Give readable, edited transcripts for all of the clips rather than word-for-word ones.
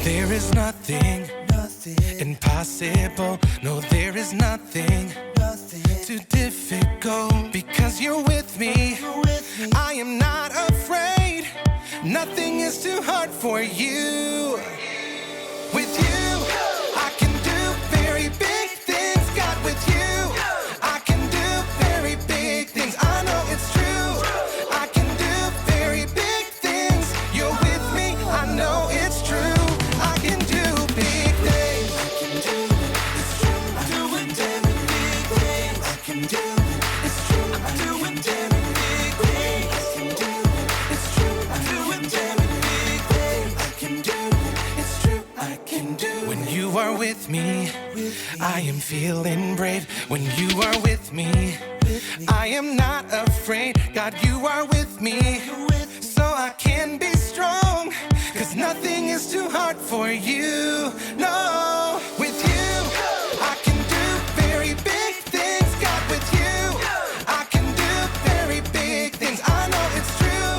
there is nothing impossible. No, there is nothing too difficult. Because you're with me, I am not afraid. Nothing is too hard for you. With you, I can do very big things. God, with you, I can do very big things. I know it's true. I can do very big things. You're with me, I know it's true. I can do big things. I can do it, it's true. I'm doing very big things. I can do it, it's true. I'm doing very big things. I can do it, it's true. I'm doing very big things. I can do it, it's true. I can do it. When you are with me, I am feeling brave. When you are with me, I am not afraid. God, you are with me, so I can be strong. 'Cause nothing is too hard for you. No, with you, I can do very big things. God, with you, I can do very big things. I know it's true.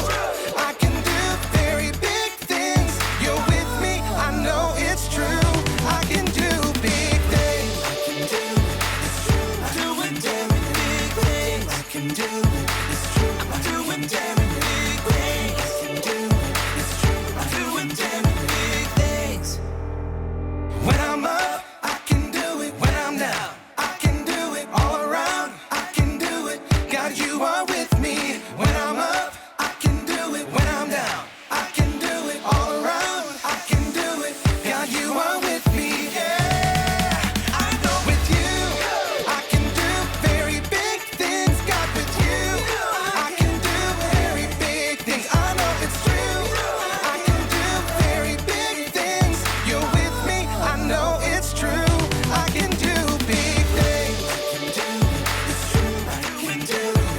I can do very big things. You're with me, I know it's true. I can do big things. I can do it, it's true. I'm doing very big things. I can do it, it's true. I'm doing very big things. I can do it, it's true. I'm doing very big things. When I'm up, I can do it. When I'm down, I can do it. All around, I can do it. God, you are with me. When I'm up, I can do it. When I'm down, I can do it. All around, I can do it. God, you are with me. Yeah, I know with you, I can do very big things. God, with you, I can do very big things. I know it's true. I can do very big things. You're with me, I know it's true. I can do big things. I can do it, it's true. I can do it.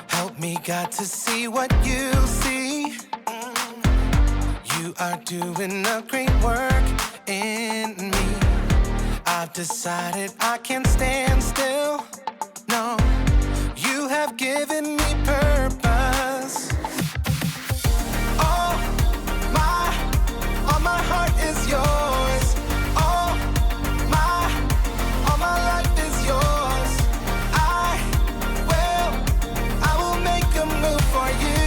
Help me, God, to see what you see. You are doing a great work in me. I've decided I can't stand still. No, you have given me purpose. All my heart is yours. All my life is yours. I will make a move for you,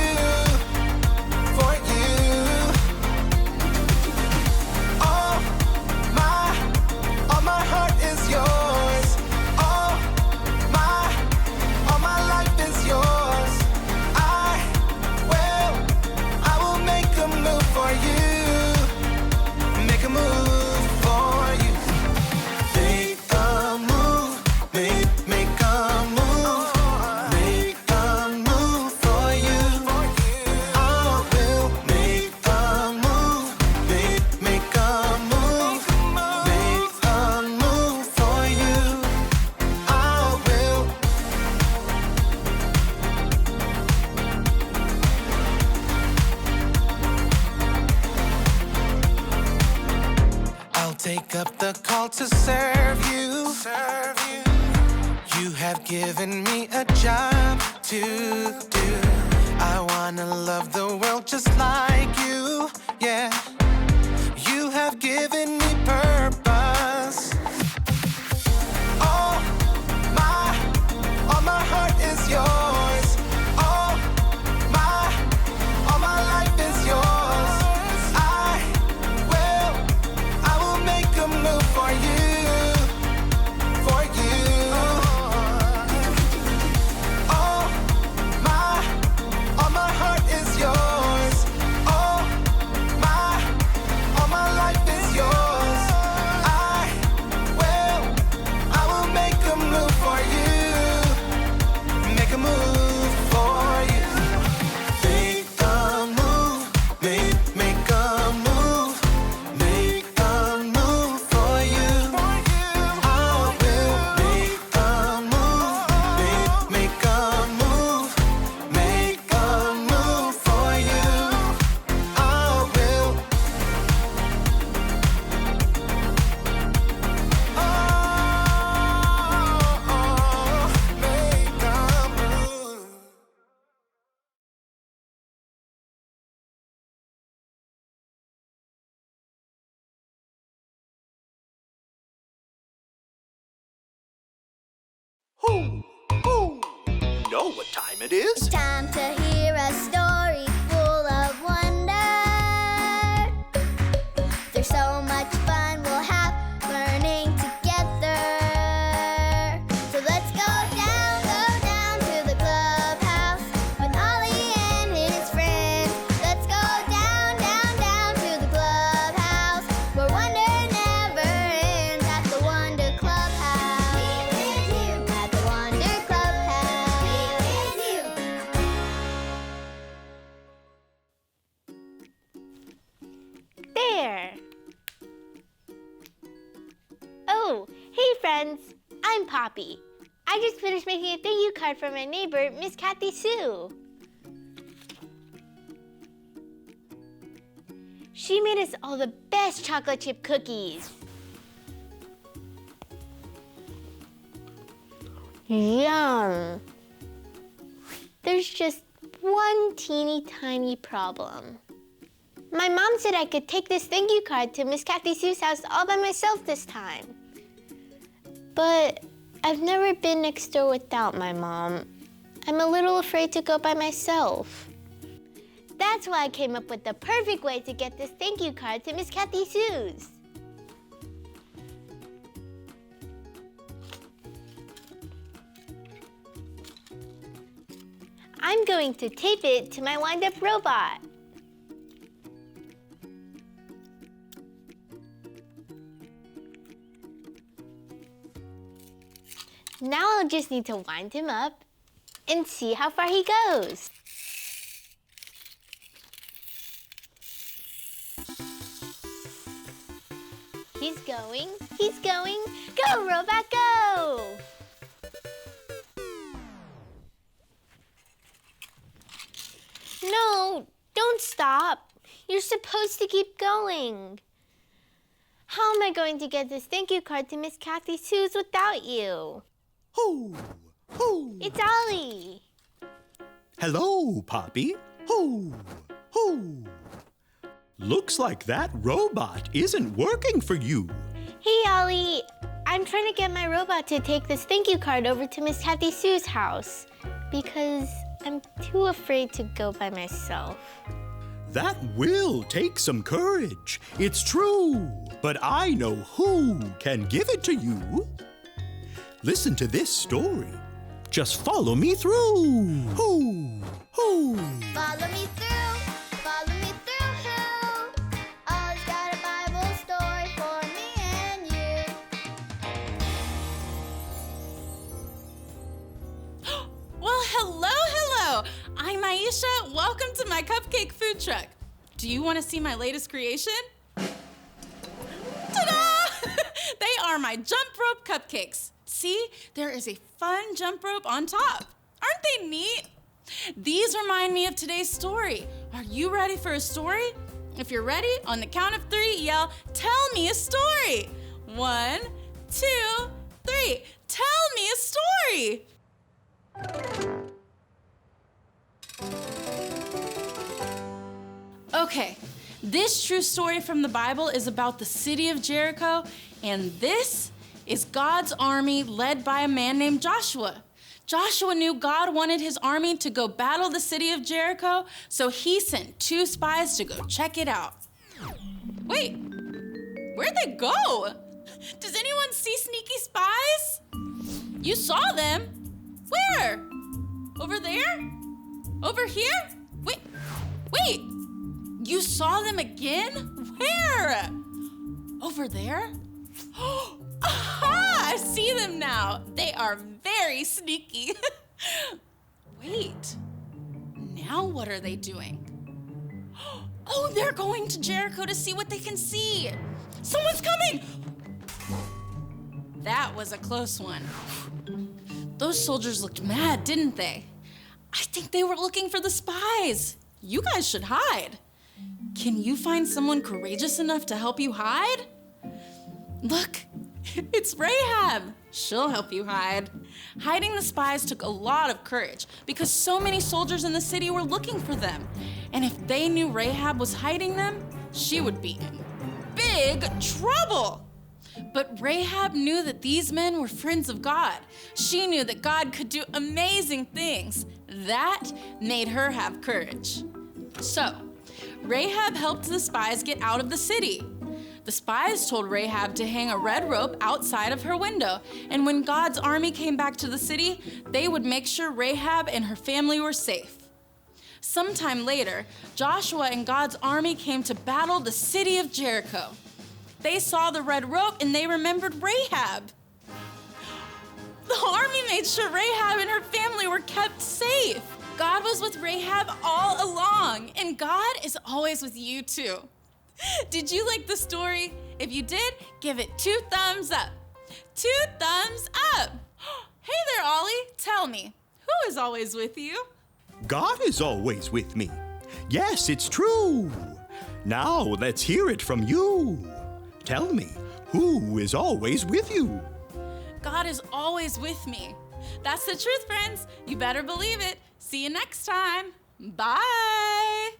for you. All my heart is yours. All my life is yours. I will make a move for you. Make a move for you. Make a move, make a move, make a move for you. I will make a move, make a move, make a move for you. I will. I'll take up the call to serve you. You have given me a job to do. I wanna love the world just like you. Yeah, you have given me purpose. All my heart is yours. All my life is yours. I will make a move for you, for you. All my heart is yours. All know what time it is. It's time to hear a story full of wonder. There's so much fun we'll have learning together. So let's go down to the clubhouse with Ollie and his friends. Let's go down to the clubhouse where wonder never ends at the Wonder Clubhouse. At the Wonder Clubhouse. There! Oh, hey friends! I'm Poppy. I just finished making a thank you card for my neighbor, Miss Kathy Sue. She made us all the best chocolate chip cookies. Yum! There's just one teeny tiny problem. My mom said I could take this thank you card to Miss Kathy Sue's house all by myself this time. But I've never been next door without my mom. I'm a little afraid to go by myself. That's why I came up with the perfect way to get this thank you card to Miss Kathy Sue's. I'm going to tape it to my wind-up robot. Now I'll just need to wind him up and see how far he goes. He's going, he's going. Go, robot, go! No, don't stop. You're supposed to keep going. How am I going to get this thank you card to Miss Kathy Sue's without you? Hoo, hoo. It's Ollie. Hello, Poppy. Hoo, hoo. Looks like that robot isn't working for you. Hey, Ollie. I'm trying to get my robot to take this thank you card over to Miss Kathy Sue's house because I'm too afraid to go by myself. That will take some courage. It's true. But I know who can give it to you. Listen to this story. Just follow me through. Hoo, hoo. Follow me through, who? Ollie's got a Bible story for me and you. Well, hello. I'm Aisha. Welcome to my cupcake food truck. Do you want to see my latest creation? Ta-da! They are my jump rope cupcakes. See, there is a fun jump rope on top. Aren't they neat? These remind me of today's story. Are you ready for a story? If you're ready, on the count of 3, yell, "Tell me a story." 1, 2, 3. Tell me a story. Okay, this true story from the Bible is about the city of Jericho, and this is God's army led by a man named Joshua. Joshua knew God wanted his army to go battle the city of Jericho, so he sent 2 spies to go check it out. Wait, where'd they go? Does anyone see sneaky spies? You saw them. Where? Over there? Over here? Wait. You saw them again? Where? Over there? Aha! I see them now. They are very sneaky. Wait. Now what are they doing? Oh, they're going to Jericho to see what they can see. Someone's coming! That was a close one. Those soldiers looked mad, didn't they? I think they were looking for the spies. You guys should hide. Can you find someone courageous enough to help you hide? Look, it's Rahab. She'll help you hide. Hiding the spies took a lot of courage because so many soldiers in the city were looking for them. And if they knew Rahab was hiding them, she would be in big trouble. But Rahab knew that these men were friends of God. She knew that God could do amazing things. That made her have courage. So, Rahab helped the spies get out of the city. The spies told Rahab to hang a red rope outside of her window, and when God's army came back to the city, they would make sure Rahab and her family were safe. Sometime later, Joshua and God's army came to battle the city of Jericho. They saw the red rope and they remembered Rahab. The army made sure Rahab and her family were kept safe. God was with Rahab all along, and God is always with you too. Did you like the story? If you did, give it 2 thumbs up. 2 thumbs up. Hey there, Ollie. Tell me, who is always with you? God is always with me. Yes, it's true. Now let's hear it from you. Tell me, who is always with you? God is always with me. That's the truth, friends. You better believe it. See you next time. Bye.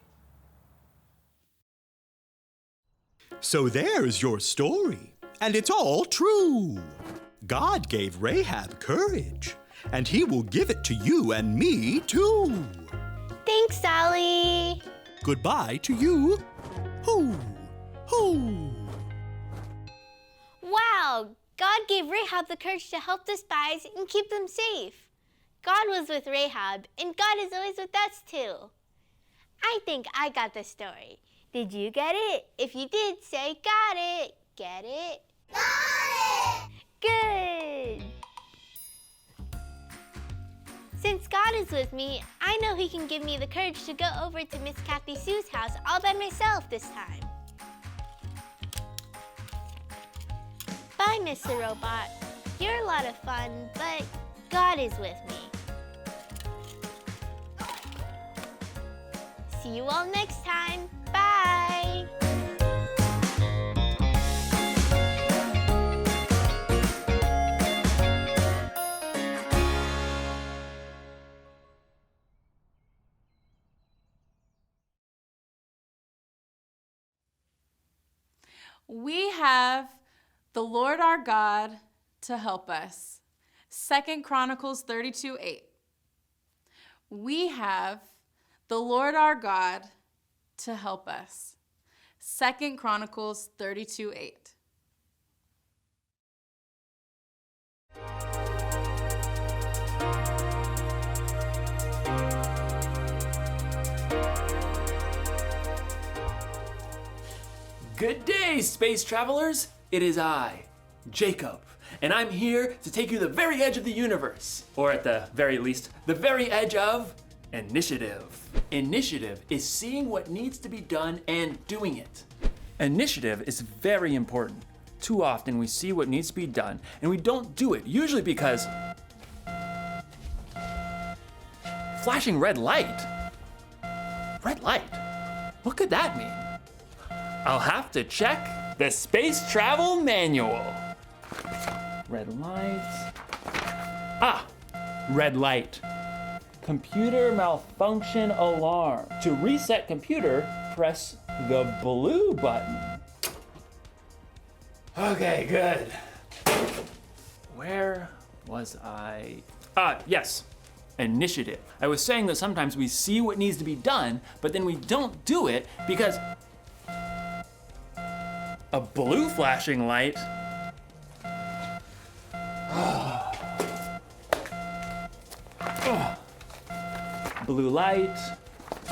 So there's your story, and it's all true. God gave Rahab courage, and he will give it to you and me too. Thanks, Sally. Goodbye to you. Hoo, hoo. Wow, God gave Rahab the courage to help the spies and keep them safe. God was with Rahab, and God is always with us too. I think I got the story. Did you get it? If you did, say got it. Get it? Got it! Good! Since God is with me, I know he can give me the courage to go over to Miss Kathy Sue's house all by myself this time. Bye, Mr. Robot. You're a lot of fun, but God is with me. See you all next time. Bye! We have the Lord our God to help us. 2 Chronicles 32:8. We have the Lord our God to help us. 2 Chronicles 32:8. Good day, space travelers. It is I, Jacob, and I'm here to take you to the very edge of the universe, or at the very least, the very edge of initiative. Initiative is seeing what needs to be done and doing it. Initiative is very important. Too often we see what needs to be done and we don't do it, usually because flashing red light. Red light? What could that mean? I'll have to check the space travel manual. Red light. Ah, red light. Computer malfunction alarm. To reset computer, press the blue button. Okay, good. Where was I? Yes. Initiative. I was saying that sometimes we see what needs to be done, but then we don't do it because a blue flashing light. Blue light,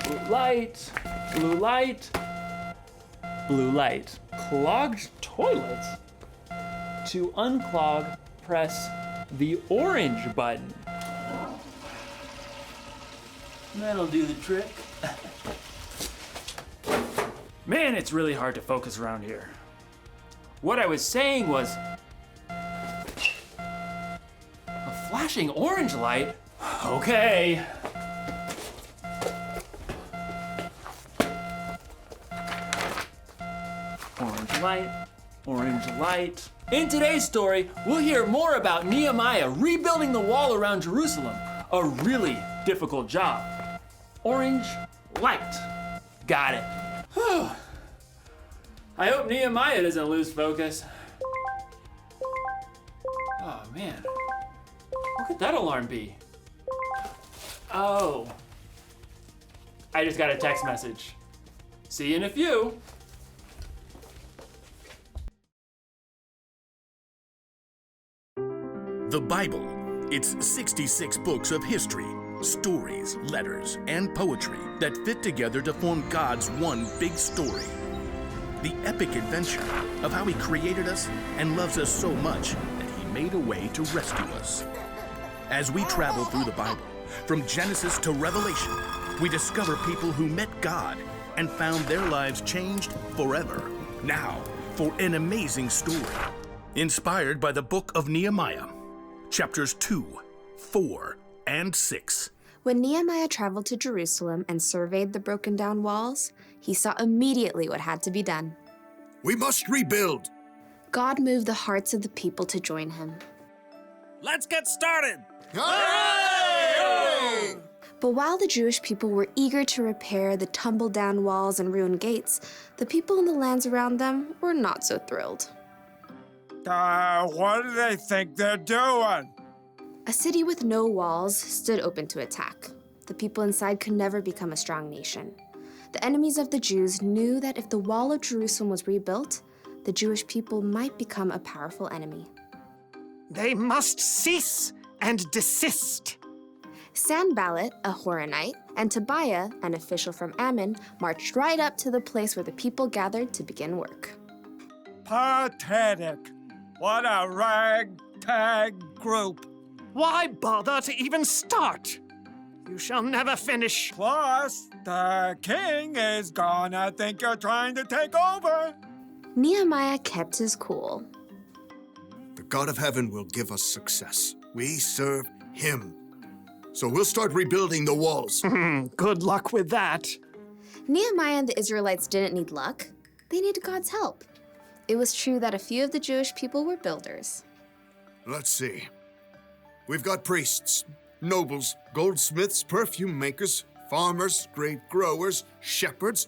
blue light, blue light, blue light. Clogged toilet. To unclog, press the orange button. That'll do the trick. Man, it's really hard to focus around here. What I was saying was, a flashing orange light? Okay. Orange light, orange light. In today's story, we'll hear more about Nehemiah rebuilding the wall around Jerusalem. A really difficult job. Orange light. Got it. I hope Nehemiah doesn't lose focus. Oh, man. What could that alarm be? Oh. I just got a text message. See you in a few. The Bible. It's 66 books of history, stories, letters, and poetry that fit together to form God's one big story. The epic adventure of how He created us and loves us so much that He made a way to rescue us. As we travel through the Bible, from Genesis to Revelation, we discover people who met God and found their lives changed forever. Now, for an amazing story, inspired by the book of Nehemiah, chapters 2, 4, and 6. When Nehemiah traveled to Jerusalem and surveyed the broken down walls, he saw immediately what had to be done. We must rebuild. God moved the hearts of the people to join him. Let's get started! Hooray! But while the Jewish people were eager to repair the tumbled down walls and ruined gates, the people in the lands around them were not so thrilled. What do they think they're doing? A city with no walls stood open to attack. The people inside could never become a strong nation. The enemies of the Jews knew that if the wall of Jerusalem was rebuilt, the Jewish people might become a powerful enemy. They must cease and desist. Sanballat, a Horonite, and Tobiah, an official from Ammon, marched right up to the place where the people gathered to begin work. Pathetic. What a ragtag group. Why bother to even start? You shall never finish. Plus, the king is gonna think you're trying to take over. Nehemiah kept his cool. The God of heaven will give us success. We serve Him. So we'll start rebuilding the walls. Good luck with that. Nehemiah and the Israelites didn't need luck. They needed God's help. It was true that a few of the Jewish people were builders. Let's see. We've got priests, nobles, goldsmiths, perfume makers, farmers, grape growers, shepherds,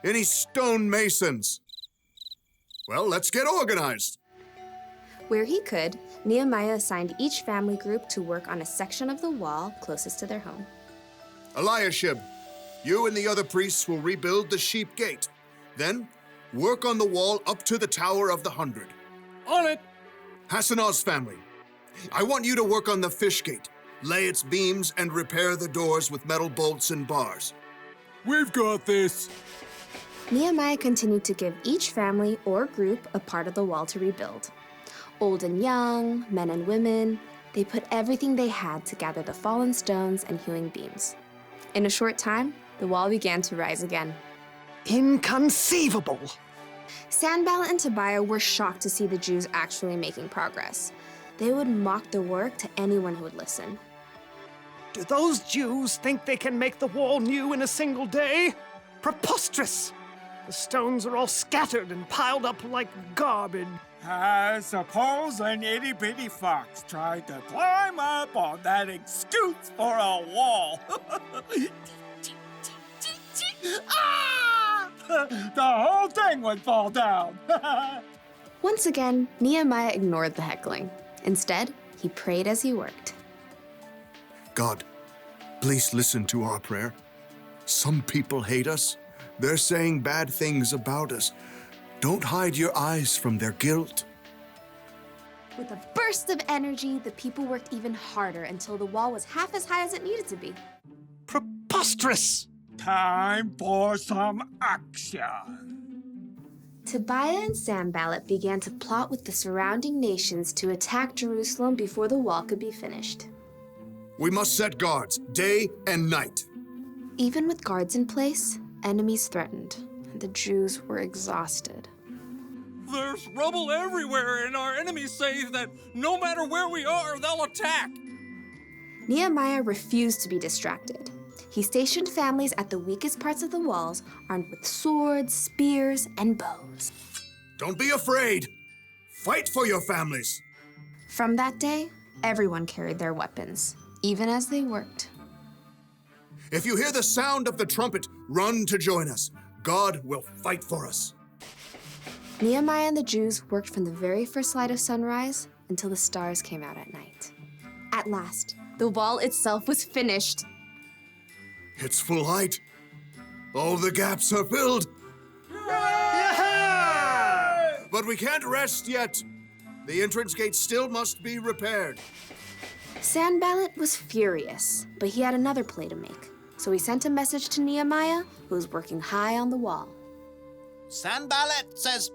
any stonemasons. Well, let's get organized. Where he could, Nehemiah assigned each family group to work on a section of the wall closest to their home. Eliashib, you and the other priests will rebuild the sheep gate. Then, work on the wall up to the Tower of the 100. On it. Hassanah's family, I want you to work on the fish gate, lay its beams, and repair the doors with metal bolts and bars. We've got this. Nehemiah continued to give each family or group a part of the wall to rebuild. Old and young, men and women, they put everything they had to gather the fallen stones and hewing beams. In a short time, the wall began to rise again. Inconceivable. Sanballat and Tobiah were shocked to see the Jews actually making progress. They would mock the work to anyone who would listen. Do those Jews think they can make the wall new in a single day? Preposterous! The stones are all scattered and piled up like garbage. I suppose an itty-bitty fox tried to climb up on that excuse for a wall. Ah! The whole thing would fall down. Once again, Nehemiah ignored the heckling. Instead, he prayed as he worked. God, please listen to our prayer. Some people hate us. They're saying bad things about us. Don't hide your eyes from their guilt. With a burst of energy, the people worked even harder until the wall was half as high as it needed to be. Preposterous! Time for some action. Tobiah and Sanballat began to plot with the surrounding nations to attack Jerusalem before the wall could be finished. We must set guards, day and night. Even with guards in place, enemies threatened, and the Jews were exhausted. There's rubble everywhere, and our enemies say that no matter where we are, they'll attack. Nehemiah refused to be distracted. He stationed families at the weakest parts of the walls, armed with swords, spears, and bows. Don't be afraid. Fight for your families. From that day, everyone carried their weapons, even as they worked. If you hear the sound of the trumpet, run to join us. God will fight for us. Nehemiah and the Jews worked from the very first light of sunrise until the stars came out at night. At last, the wall itself was finished. It's full height. All the gaps are filled. But we can't rest yet. The entrance gate still must be repaired. Sanballat was furious, but he had another play to make. So he sent a message to Nehemiah, who was working high on the wall. Sanballat says,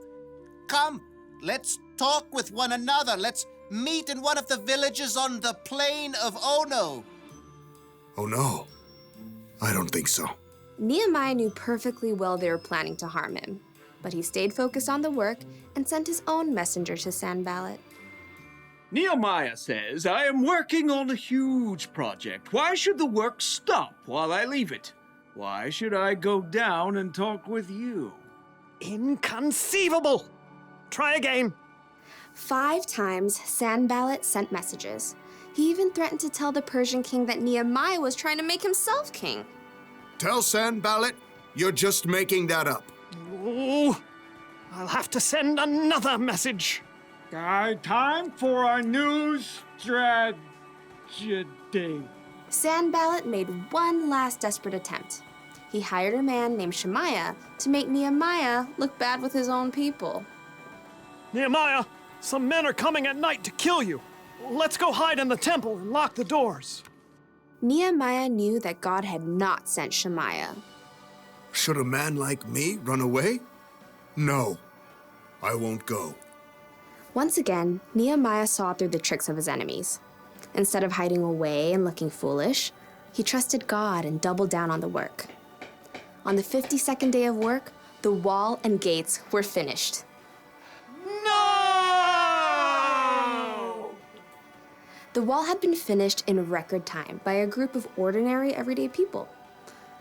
"Come, let's talk with one another. Let's meet in one of the villages on the plain of Ono." Oh no, I don't think so. Nehemiah knew perfectly well they were planning to harm him, but he stayed focused on the work and sent his own messenger to Sanballat. Nehemiah says, I am working on a huge project. Why should the work stop while I leave it? Why should I go down and talk with you? Inconceivable! Try again. 5 times, Sanballat sent messages. He even threatened to tell the Persian king that Nehemiah was trying to make himself king. Tell Sanballat you're just making that up. Oh, I'll have to send another message. Time for a new strategy. Sanballat made one last desperate attempt. He hired a man named Shemaiah to make Nehemiah look bad with his own people. Nehemiah, some men are coming at night to kill you. Let's go hide in the temple and lock the doors. Nehemiah knew that God had not sent Shemaiah. Should a man like me run away? No, I won't go. Once again, Nehemiah saw through the tricks of his enemies. Instead of hiding away and looking foolish, he trusted God and doubled down on the work. On the 52nd day of work, the wall and gates were finished. No! The wall had been finished in record time by a group of ordinary, everyday people.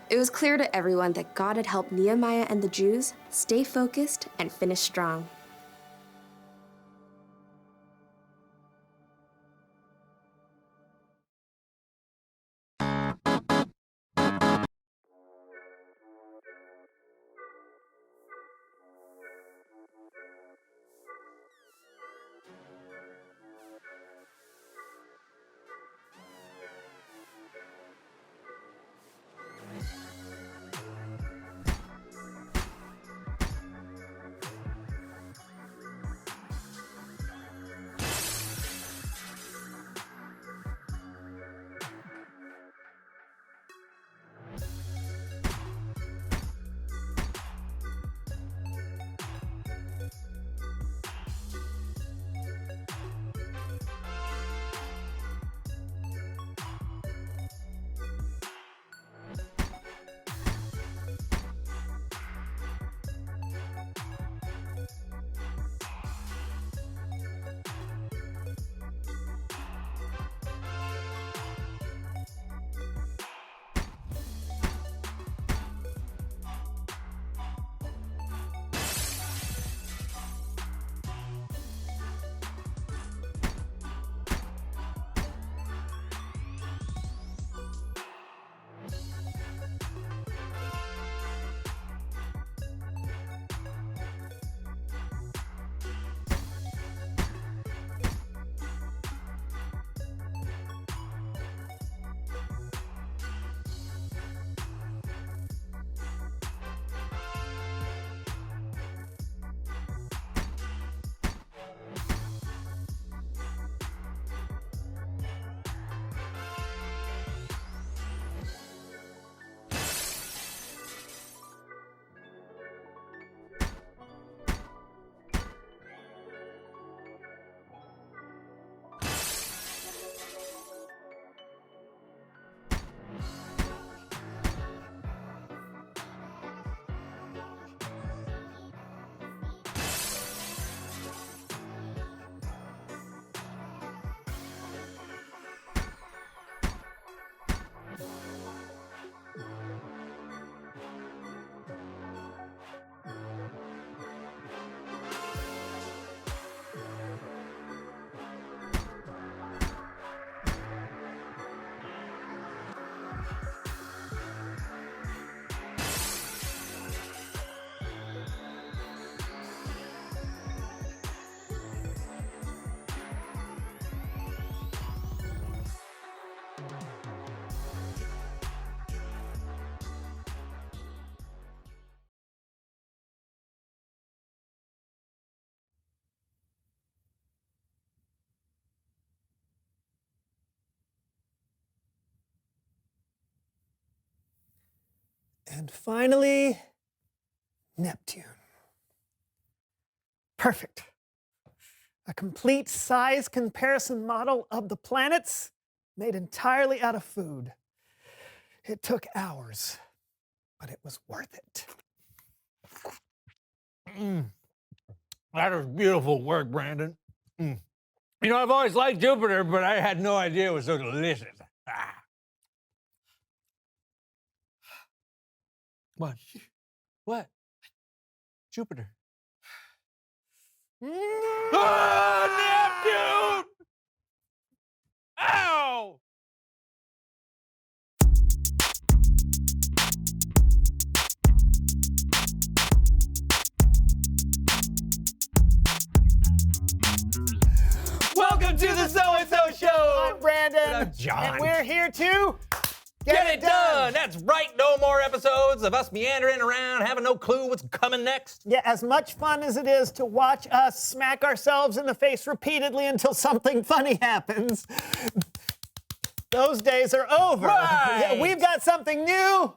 It was clear to everyone that God had helped Nehemiah and the Jews stay focused and finish strong. And finally, Neptune. Perfect. A complete size comparison model of the planets made entirely out of food. It took hours, but it was worth it. That was beautiful work, Brandon. You know, I've always liked Jupiter, but I had no idea it was so delicious. What? What? Jupiter. Oh, Neptune! Ow! Welcome to the So-and-So Show! I'm Brandon. And I'm John. And we're here to Get it done! That's right, no more episodes of us meandering around, having no clue what's coming next. Yeah, as much fun as it is to watch us smack ourselves in the face repeatedly until something funny happens, those days are over. Right. Yeah, we've got something new.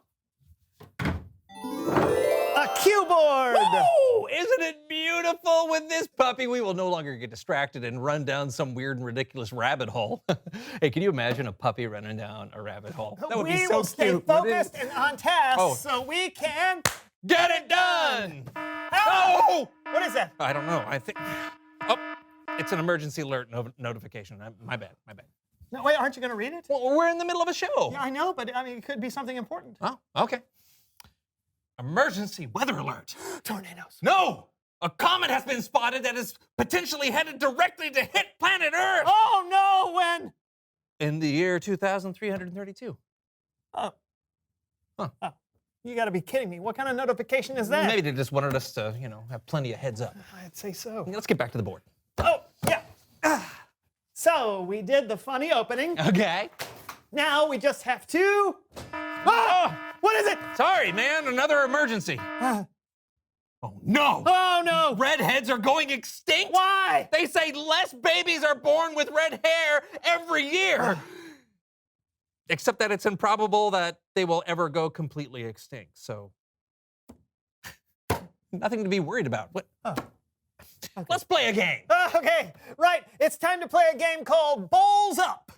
A cue board! Woo! Isn't it beautiful? With this puppy, we will no longer get distracted and run down some weird and ridiculous rabbit hole. Hey, can you imagine a puppy running down a rabbit hole? That would be so we will stay cute. focused and on task so we can get it done! Oh! What is that? I don't know. I think... Oh, it's an emergency alert notification. My bad. No, wait, aren't you going to read it? Well, we're in the middle of a show. Yeah, I know, but I mean, it could be something important. Oh, okay. Emergency weather alert. Tornadoes. No! A comet has been spotted that is potentially headed directly to hit planet Earth! Oh, no! When? In the year 2332. Oh. Huh. Oh. You got to be kidding me. What kind of notification is that? Maybe they just wanted us to, have plenty of heads up. I'd say so. Let's get back to the board. Oh, yeah. So, we did the funny opening. Okay. Now we just have to... Oh! What is it? Sorry, man. Another emergency. Oh, no. Oh, no. Redheads are going extinct? Why? They say less babies are born with red hair every year. Except that it's improbable that they will ever go completely extinct. So, nothing to be worried about. What? Oh. Okay. Let's play a game. Okay, right. It's time to play a game called Bowls Up.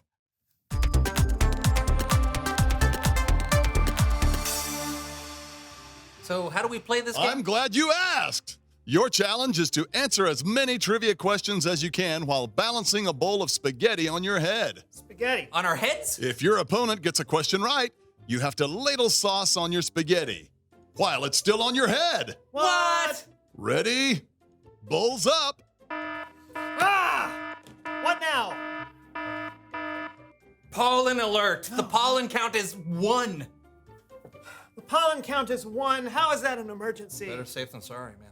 So how do we play this game? I'm glad you asked. Your challenge is to answer as many trivia questions as you can while balancing a bowl of spaghetti on your head. Spaghetti. On our heads? If your opponent gets a question right, you have to ladle sauce on your spaghetti while it's still on your head. What? Ready? Bowls up. Ah! What now? Pollen alert. The pollen count is 1. The pollen count is 1. How is that an emergency? Better safe than sorry, man.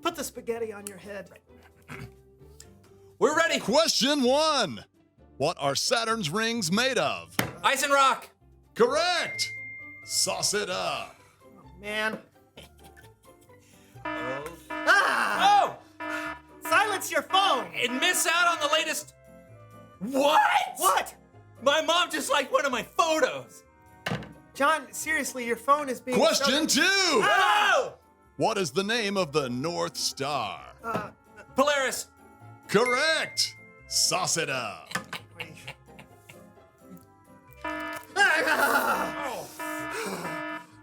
Put the spaghetti on your head. We're ready. Question 1. What are Saturn's rings made of? Ice and rock. Correct. Sauce it up. Oh, man. Oh! Silence your phone. And miss out on the latest... What? What? My mom just liked one of my photos. John, seriously, your phone is being... Question 2. Oh! What is the name of the North Star? Polaris. Correct. Sauce it up.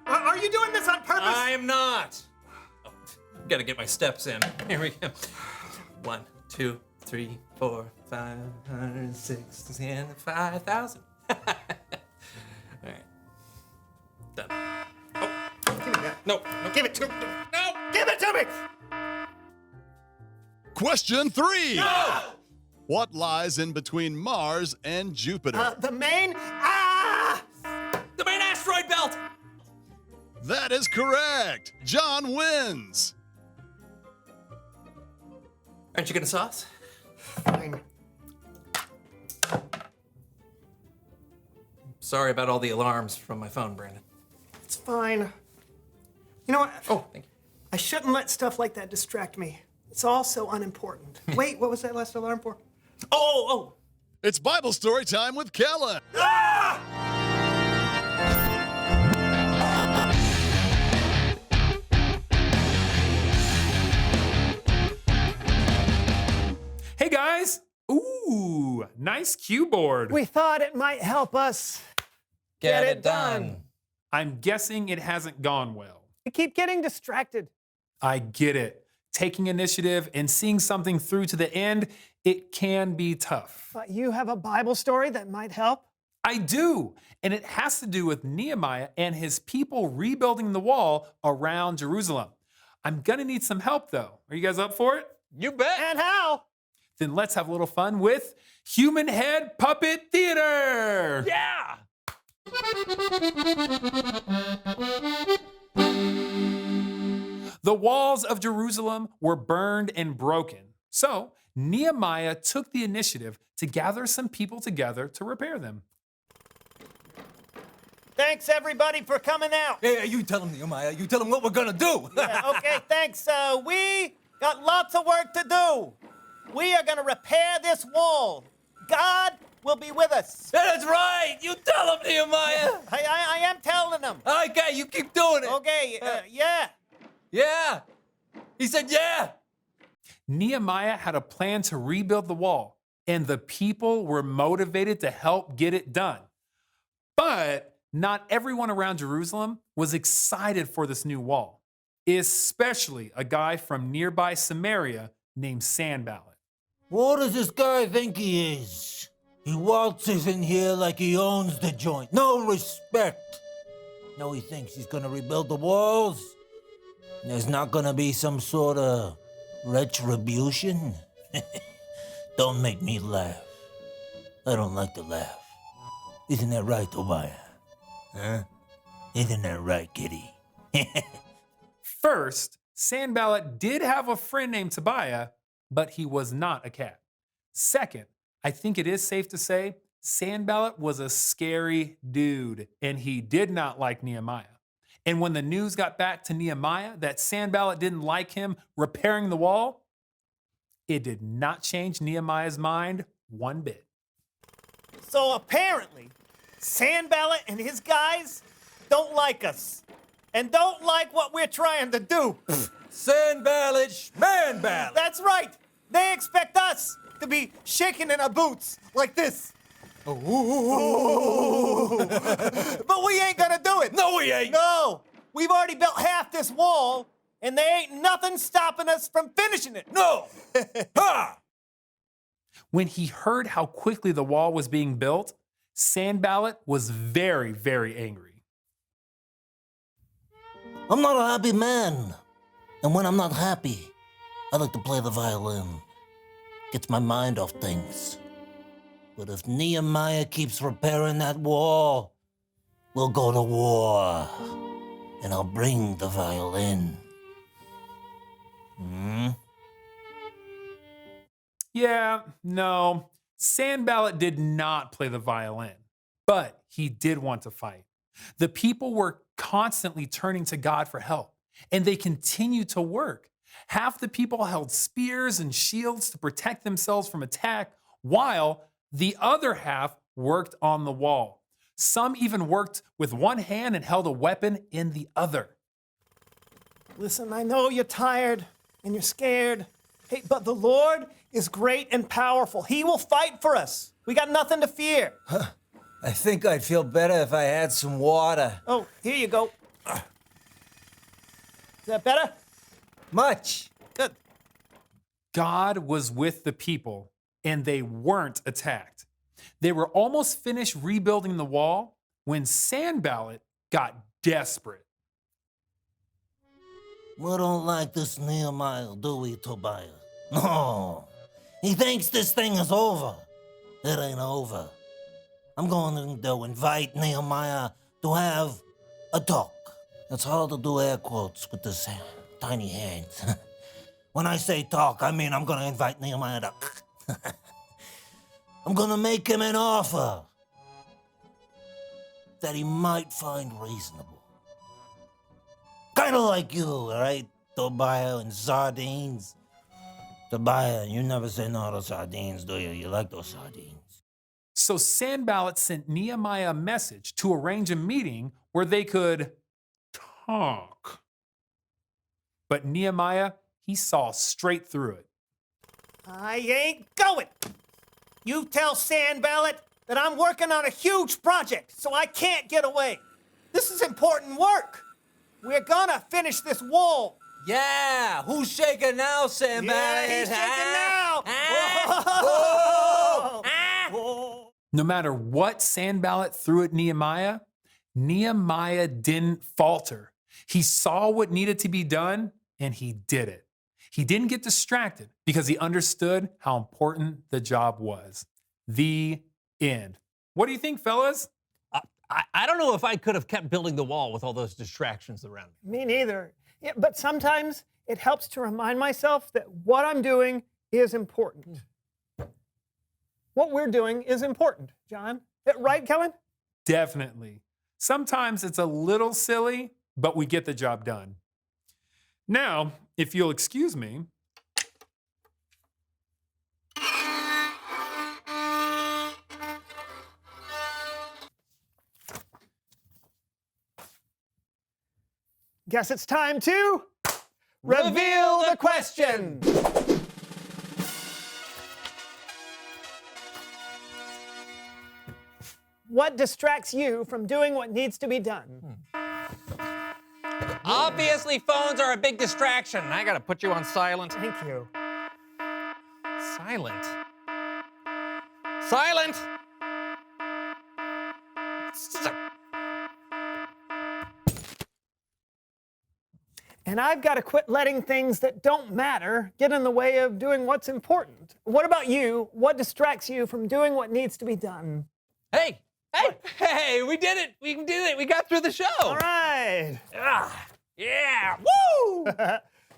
Are you doing this on purpose? I am not. Oh, gotta get my steps in. Here we go. 1, 2, 3, 4, 5, 6, 5,000. All right. Done. Oh. Give me that. No. Give it to me. No. Give it to me. Question 3. No. What lies in between Mars and Jupiter? The main... The main asteroid belt. That is correct. John wins. Aren't you gonna sauce? Fine. Sorry about all the alarms from my phone, Brandon. It's fine. You know what? Oh, thank you. I shouldn't let stuff like that distract me. It's all so unimportant. Wait, what was that last alarm for? Oh! It's Bible story time with Kellen. Ah! nice cue board. We thought it might help us Get it done. I'm guessing it hasn't gone well. We keep getting distracted. I get it. Taking initiative and seeing something through to the end, it can be tough. But you have a Bible story that might help? I do, and it has to do with Nehemiah and his people rebuilding the wall around Jerusalem. I'm gonna need some help though. Are you guys up for it? You bet. And how? Then let's have a little fun with Human Head Puppet Theater. Yeah. The walls of Jerusalem were burned and broken. So Nehemiah took the initiative to gather some people together to repair them. Thanks, everybody, for coming out. Yeah, you tell him, Nehemiah. You tell him what we're gonna do. Yeah, okay, thanks. We got lots of work to do. We are gonna repair this wall. God will be with us. Yeah, that's right. You tell him, Nehemiah. I am telling them. Okay, you keep doing it. Okay, yeah. Yeah. He said, yeah. Nehemiah had a plan to rebuild the wall, and the people were motivated to help get it done. But not everyone around Jerusalem was excited for this new wall, especially a guy from nearby Samaria named Sanballat. What does this guy think he is? He waltzes in here like he owns the joint. No respect. No, he thinks he's gonna rebuild the walls. There's not gonna be some sort of retribution. Don't make me laugh. I don't like to laugh. Isn't that right, Tobiah? Huh? Isn't that right, kitty? First, Sanballat did have a friend named Tobiah, but he was not a cat. Second, I think it is safe to say Sanballat was a scary dude, and he did not like Nehemiah. And when the news got back to Nehemiah that Sanballat didn't like him repairing the wall, it did not change Nehemiah's mind one bit. So apparently, Sanballat and his guys don't like us and don't like what we're trying to do. Sanballat, Schmanballat. That's right. They expect us to be shaking in our boots like this. But we ain't gonna do it. No, we ain't. No. We've already built half this wall, and there ain't nothing stopping us from finishing it. No. Ha! When he heard how quickly the wall was being built, Sanballat was very, very angry. I'm not a happy man. And when I'm not happy, I like to play the violin. Gets my mind off things. But if Nehemiah keeps repairing that wall, we'll go to war. And I'll bring the violin. Yeah, no, Sanballat did not play the violin, but he did want to fight. The people were constantly turning to God for help, and they continued to work. Half the people held spears and shields to protect themselves from attack, while the other half worked on the wall. Some even worked with one hand and held a weapon in the other. Listen, I know you're tired and you're scared. Hey, but the Lord is great and powerful. He will fight for us. We got nothing to fear. I think I'd feel better if I had some water. Oh, here you go. Is that better? Much. Good. God was with the people, and they weren't attacked. They were almost finished rebuilding the wall when Sanballat got desperate. We don't like this Nehemiah, do we, Tobiah? No. He thinks this thing is over. It ain't over. I'm going to invite Nehemiah to have a talk. It's hard to do air quotes with this tiny hands. When I say talk, I mean I'm going to invite Nehemiah to... I'm going to make him an offer that he might find reasonable. Kind of like you, all right? Tobiah and sardines. Tobiah, you never say no to sardines, do you? You like those sardines. So Sanballat sent Nehemiah a message to arrange a meeting where they could talk. But Nehemiah, he saw straight through it. I ain't going. You tell Sanballat that I'm working on a huge project, so I can't get away. This is important work. We're gonna finish this wall. Yeah, who's shaking now, Sanballat? Yeah, he's shaking now. No matter what Sanballat threw at Nehemiah, Nehemiah didn't falter. He saw what needed to be done, and he did it. He didn't get distracted because he understood how important the job was. The end. What do you think, fellas? I don't know if I could have kept building the wall with all those distractions around me. Me neither. Yeah, but sometimes it helps to remind myself that what I'm doing is important. What we're doing is important, John. Right, Kellen? Definitely. Sometimes it's a little silly, but we get the job done. Now, if you'll excuse me. Guess it's time to reveal the question. What distracts you from doing what needs to be done? Obviously, phones are a big distraction. I gotta put you on silent. Thank you. Silent. Silent! And I've got to quit letting things that don't matter get in the way of doing what's important. What about you? What distracts you from doing what needs to be done? Hey! Hey, we did it! We did it! We got through the show! All right! Yeah! Woo!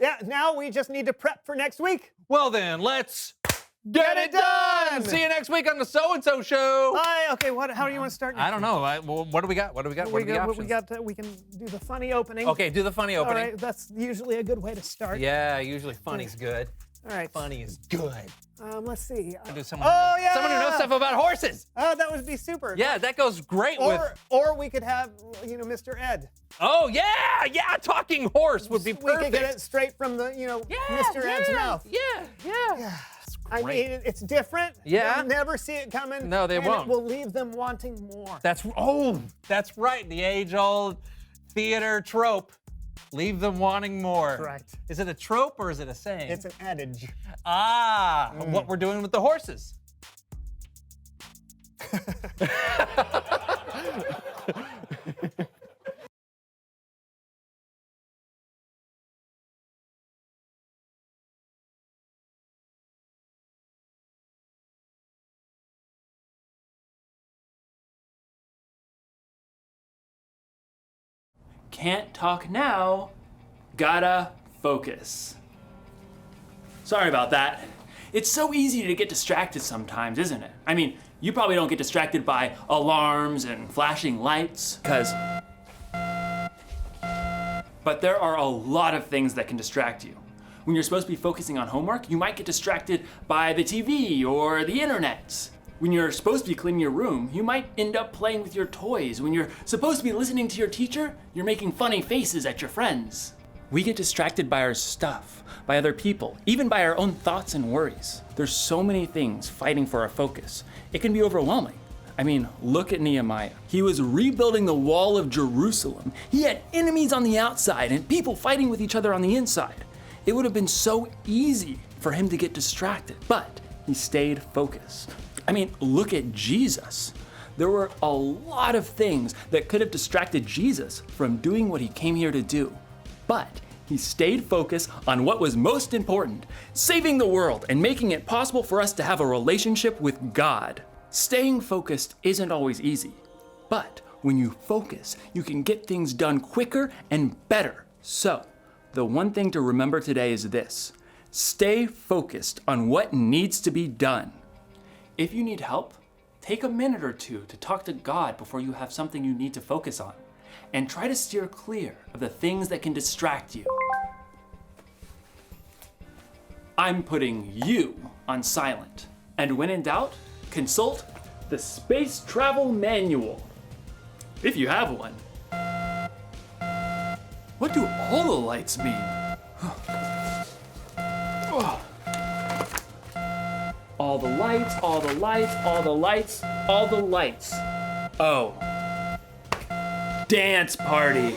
Yeah, now we just need to prep for next week. Well then, let's get it done! See you next week on the So-and-So Show! Bye! Okay, how do you want to start next I don't know. What do we got? What do we got? What are the options? We can do the funny opening. Okay, do the funny opening. All right, that's usually a good way to start. Yeah, usually funny's good. All right. Funny is good. Let's see. Do someone someone who knows stuff about horses. Oh, that would be super. Yeah, that goes great Or we could have, Mr. Ed. Oh, yeah, talking horse would be perfect. We could get it straight from the, Mr. Ed's mouth. Yeah. I mean, it's different. Yeah. They'll never see it coming. No, they won't. It will leave them wanting more. That's right. The age-old theater trope. Leave them wanting more. Right. Is it a trope or is it a saying? It's an adage. What we're doing with the horses. Can't talk now, gotta focus. Sorry about that. It's so easy to get distracted sometimes, isn't it? I mean, you probably don't get distracted by alarms and flashing lights, but there are a lot of things that can distract you. When you're supposed to be focusing on homework, you might get distracted by the TV or the internet. When you're supposed to be cleaning your room, you might end up playing with your toys. When you're supposed to be listening to your teacher, you're making funny faces at your friends. We get distracted by our stuff, by other people, even by our own thoughts and worries. There's so many things fighting for our focus. It can be overwhelming. I mean, look at Nehemiah. He was rebuilding the wall of Jerusalem. He had enemies on the outside and people fighting with each other on the inside. It would have been so easy for him to get distracted, but he stayed focused. I mean, look at Jesus. There were a lot of things that could have distracted Jesus from doing what he came here to do. But he stayed focused on what was most important, saving the world and making it possible for us to have a relationship with God. Staying focused isn't always easy, but when you focus, you can get things done quicker and better. So, the one thing to remember today is this: stay focused on what needs to be done. If you need help, take a minute or two to talk to God before you have something you need to focus on, and try to steer clear of the things that can distract you. I'm putting you on silent, and when in doubt, consult the Space Travel Manual, if you have one. What do all the lights mean? All the lights, all the lights, all the lights, all the lights. Oh. Dance party.